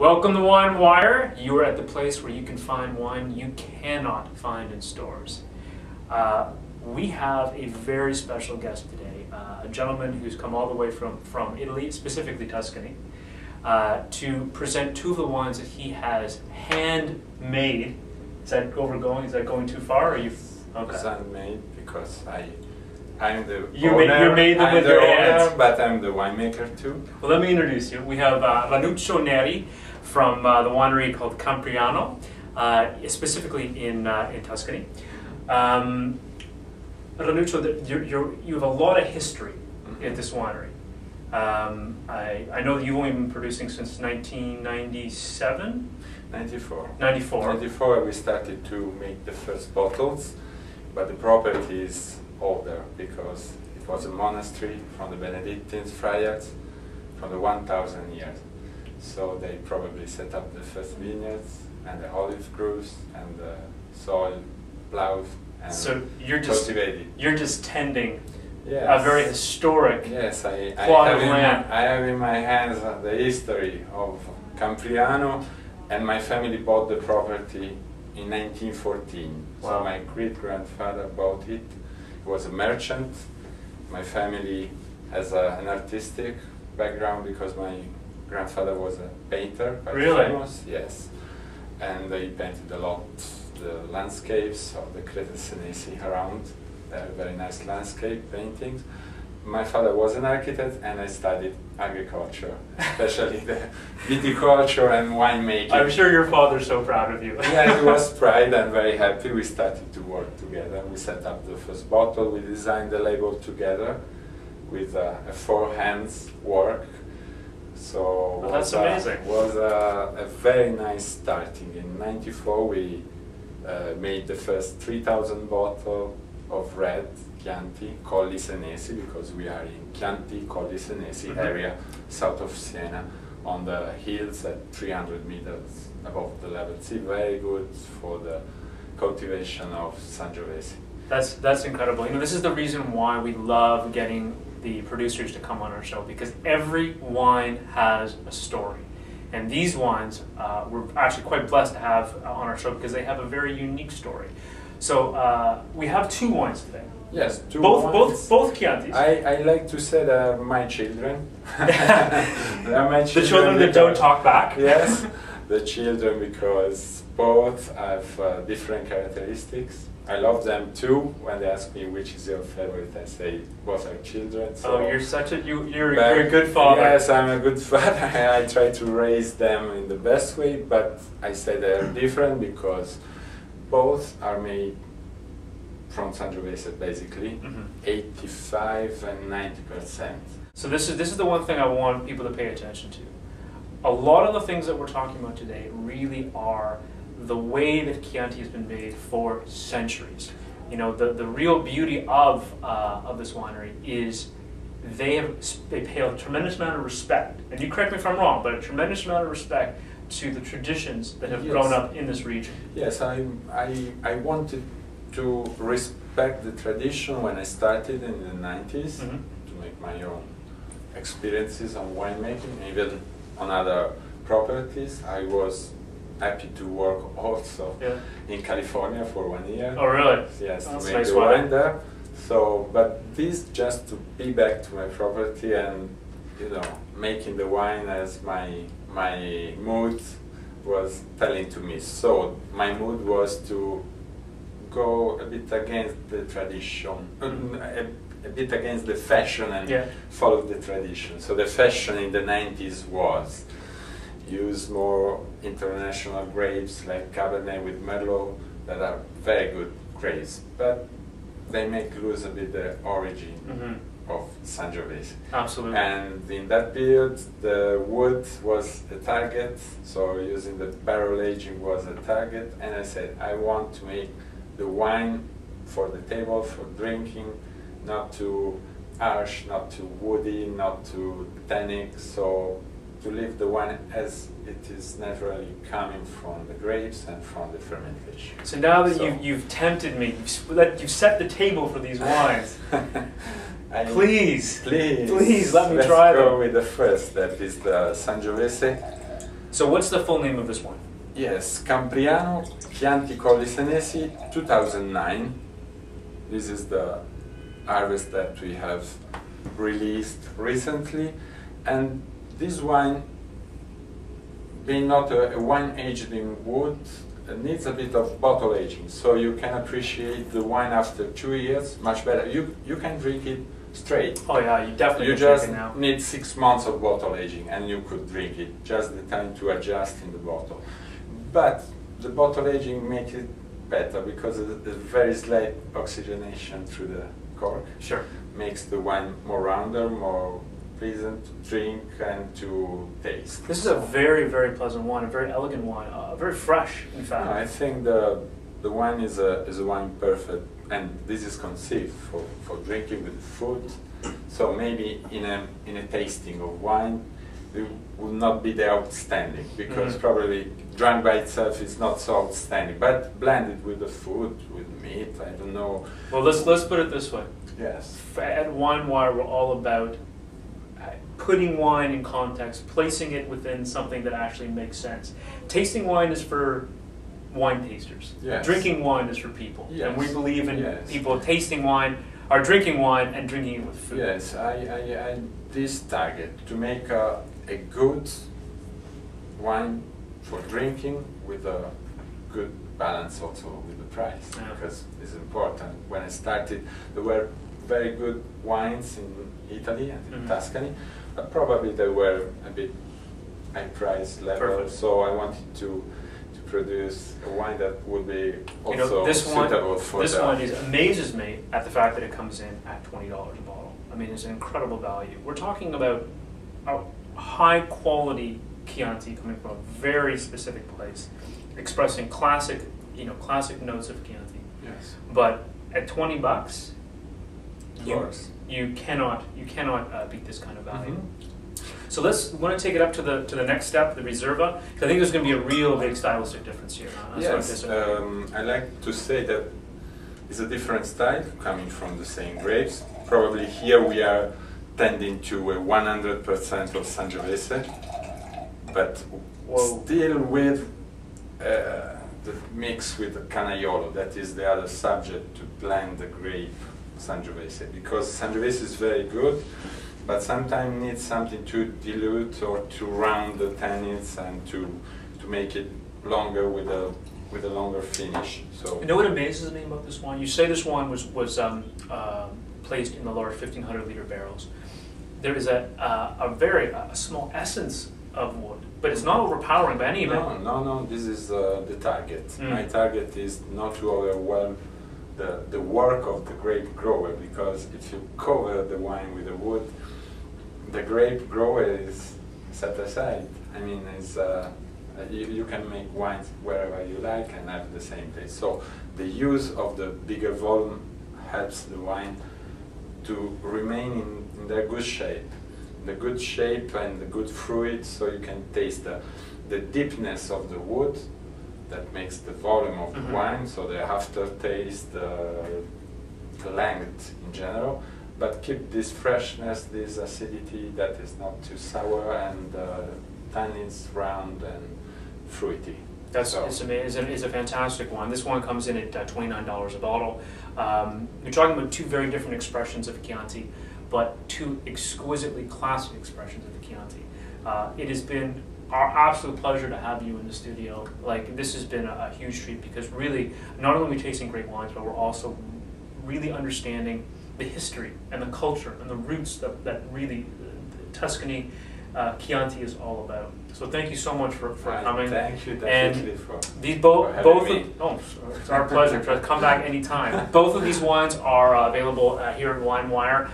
Welcome to WineWire. You are at the place where you can find wine you cannot find in stores. We have a very special guest today, a gentleman who's come all the way from Italy, specifically Tuscany, to present two of the wines that he has handmade. Is that overgoing? Is that going too far? Or you? Okay. It's handmade because I'm the you owner. You made them with your hands. But I'm the winemaker too. Well, let me introduce you. We have Ranuccio Neri from the winery called Campriano, specifically in Tuscany. Ranuccio, you have a lot of history at this winery. I know that you've only been producing since 1997? 94. 94. 94 we started to make the first bottles, but the property is older because it was a monastery from the Benedictines friars from the 1000 years. So they probably set up the first vineyards and the olive groves and the soil ploughed and so cultivated. You're just tending yes. a very historic plot of land. I have in my hands the history of Campriano, and my family bought the property in 1914. Wow. So my great-grandfather bought it. He was a merchant. My family has an artistic background because my grandfather was a painter. Really? Famous. Yes. And he painted a lot the landscapes of the Colli Senesi around. They are very nice landscape paintings. My father was an architect and I studied agriculture, especially the viticulture and winemaking. I'm sure your father's so proud of you. Yeah, he was proud and very happy. We started to work together. We set up the first bottle. We designed the label together with a four hands work. So that's amazing. It was a very nice starting. In '94 we made the first 3,000 bottles of red Chianti Colli Senesi, because we are in Chianti Colli Senesi area south of Siena on the hills at 300 meters above the level sea. Very good for the cultivation of Sangiovese. That's incredible. You know, this is the reason why we love getting the producers to come on our show, because every wine has a story. And these wines, we're actually quite blessed to have on our show because they have a very unique story. So we have two wines today. Yes, two wines. Both Chiantis. I like to say they're my children. They're my children. The children that don't talk back. Yes, the children, because both have different characteristics. I love them too. When they ask me which is your favorite, I say both are children. So oh, you're a good father. Yes, I'm a good father. I try to raise them in the best way, but I say they're different because both are made from Sangiovese, basically, 85 and 90%. So this is the one thing I want people to pay attention to. A lot of the things that we're talking about today really are the way that Chianti has been made for centuries. You know, the real beauty of this winery is they pay a tremendous amount of respect, and you correct me if I'm wrong, but a tremendous amount of respect to the traditions that have grown up in this region. Yes, I wanted to respect the tradition when I started in the 90s to make my own experiences on winemaking, even on other properties. I was happy to work also in California for 1 year. Oh, really? Yes, that's to make nice the wine there. So, but this just to be back to my property and, you know, making the wine as my mood was telling to me. So my mood was to go a bit against the tradition, a bit against the fashion and follow the tradition. So the fashion in the 90s was use more international grapes like Cabernet with Merlot that are very good grapes, but they make lose a bit the origin of Sangiovese. Absolutely. And in that period, the wood was a target, so using the barrel aging was a target, and I said, I want to make the wine for the table, for drinking, not too harsh, not too woody, not too tannic, so to leave the wine as it is naturally coming from the grapes and from the fermentation. So now that you've tempted me, you've set the table for these wines. Please let me try them. Let's go with the first, that is the Sangiovese So what's the full name of this wine? Yes, Campriano, Chianti Colli Senesi, 2009. This is the harvest that we have released recently, and this wine, being not a wine aged in wood, needs a bit of bottle aging, so you can appreciate the wine after 2 years much better. You can drink it straight. Oh yeah, you definitely You can drink just it now. need 6 months of bottle aging and you could drink it, just the time to adjust in the bottle. But the bottle aging makes it better because the very slight oxygenation through the cork Sure. makes the wine more rounder, more pleasant to drink and to taste. This is a very, very pleasant wine, a very elegant wine, very fresh, in fact. I think the wine is a wine perfect, and this is conceived for drinking with food. So maybe in a tasting of wine, it will not be the outstanding, because probably drunk by itself is not so outstanding. But blended with the food, with meat, I don't know. Well, let's put it this way. Yes. At WineWire, we're all about putting wine in context, placing it within something that actually makes sense. Tasting wine is for wine tasters. Yes. Drinking wine is for people. Yes. And we believe in Yes. people tasting wine, or drinking wine and drinking it with food. Yes, I this target to make a good wine for drinking with a good balance also with the price, because it's important. When I started, there were very good wines in Italy and in Tuscany, but probably they were a bit high price level. Perfect. So I wanted to produce a wine that would be also this suitable wine, for this the wine amazes me at the fact that it comes in at $20 a bottle. I mean, it's an incredible value. We're talking about a high quality Chianti coming from a very specific place, expressing classic, classic notes of Chianti. Yes. But at $20, Of course. you cannot beat this kind of value. So we want to take it up to the next step, the Reserva, because I think there's going to be a real big stylistic difference here. Yes, I like to say that it's a different style coming from the same grapes. Probably here we are tending to a 100% of Sangiovese, but still with the mix with the Canaiolo. That is the other subject to blend the grape Sangiovese, because Sangiovese is very good, but sometimes needs something to dilute or to round the tannins and to make it longer with a longer finish. So you know what amazes me about this wine? You say this wine was placed in the large 1,500-liter barrels. There is a very small essence of wood, but it's not overpowering by any means. No. This is the target. My target is not to overwhelm the work of the grape grower, because if you cover the wine with the wood, the grape grower is set aside. I mean, it's, you can make wines wherever you like and have the same taste. So the use of the bigger volume helps the wine to remain in their good shape. The good shape and the good fruit, so you can taste the deepness of the wood that makes the volume of the wine, so the aftertaste, the length in general, but keep this freshness, this acidity that is not too sour, and tannins round and fruity. It's amazing. It's a fantastic wine. This one comes in at $29 a bottle. You're talking about two very different expressions of Chianti, but two exquisitely classic expressions of Chianti. It has been our absolute pleasure to have you in the studio. Like, this has been a huge treat, because really, not only are we tasting great wines, but we're also really understanding the history and the culture and the roots that really Tuscany Chianti is all about. So thank you so much for coming. Thank you definitely for it's our pleasure. Come back anytime. Both of these wines are available here at WineWire.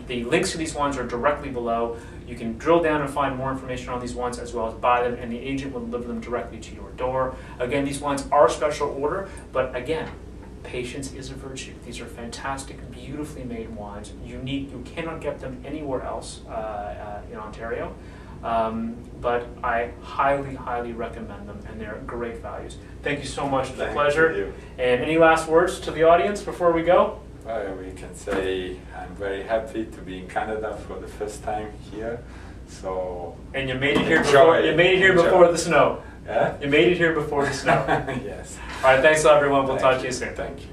The links to these wines are directly below. You can drill down and find more information on these wines, as well as buy them, and the agent will deliver them directly to your door. Again, these wines are special order, but again, patience is a virtue. These are fantastic, beautifully made wines, unique. You cannot get them anywhere else in Ontario, but I highly, highly recommend them, and they're great values. Thank you so much. It's a pleasure. And any last words to the audience before we go? Well, we can say I'm very happy to be in Canada for the first time here. So and you made it here enjoy before. it. You made it here Enjoy. before the snow. Yeah? You made it here before the snow. Yes. All right, thanks, everyone. We'll Thank talk you. to you soon. Thank you.